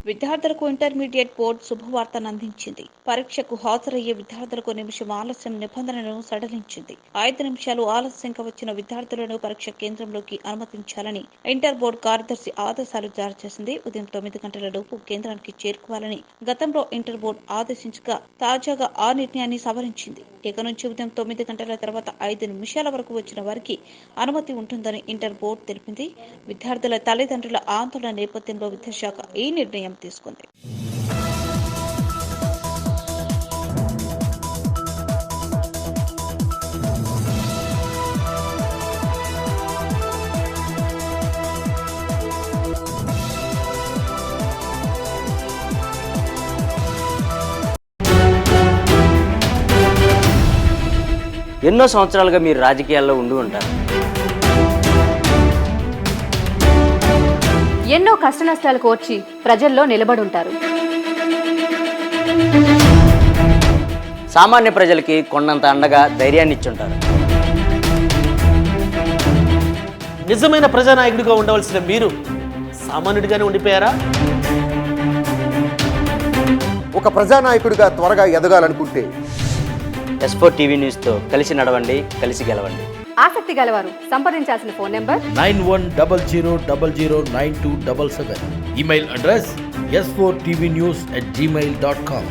విద్యార్థులకు intermediate board శుభవార్తను అందించింది. పరీక్షకు హాజరయ్యే విద్యార్థులకు నిమిషం ఆలస్యం నిబంధనను సడలించింది. 5 నిమిషాలు ఆలస్యంగా వచ్చిన విద్యార్థులను పరీక్ష కేంద్రంలోకి అనుమతించాలని ఇంటర్ బోర్డు కార్యదర్శి ఆదేశాలు జారీ చేసింది. ఉదయం 9 గంటలలోపు కేంద్రానికి చేరుకోవాలని గతంలో ఇంటర్ బోర్డు ఆదేశించగా తాజాగా ఆ నిర్ణయాన్ని సవరించింది. ఇక నుంచి ఉదయం 9 గంటల తర్వాత 5 నిమిషాల వరకు వచ్చిన వారికి అనుమతి ఉంటుందని ఇంటర్ బోర్డు తెలిపింది. విద్యార్థుల తల్లిదండ్రుల ఆందోళన నేపథ్యంలో విద్యాశాఖ ఈ నిర్ణయం తీసుకుంది. ఎన్నో సంవత్సరాలుగా మీరు రాజకీయాల్లో ఉండి ఉంటారు. ఎన్నో కష్టనష్టాలు కోర్చి ప్రజల్లో నిలబడుంటారు. సామాన్య ప్రజలకి కొండంత అండగా ధైర్యాన్ని ఇచ్చుంటారు. నిజమైన ప్రజానాయకుడిగా ఉండవలసిన మీరు సామాన్యుడిగానే ఉండిపోయారా? ఒక ప్రజానాయకుడిగా త్వరగా ఎదగాలనుకుంటే S4 టీవీ న్యూస్తో కలిసి నడవండి, కలిసి గెలవండి. ఆసక్తి గలవారు సంప్రదించాల్సిన phone number 9100009277. Email address s4tvnews@gmail.com.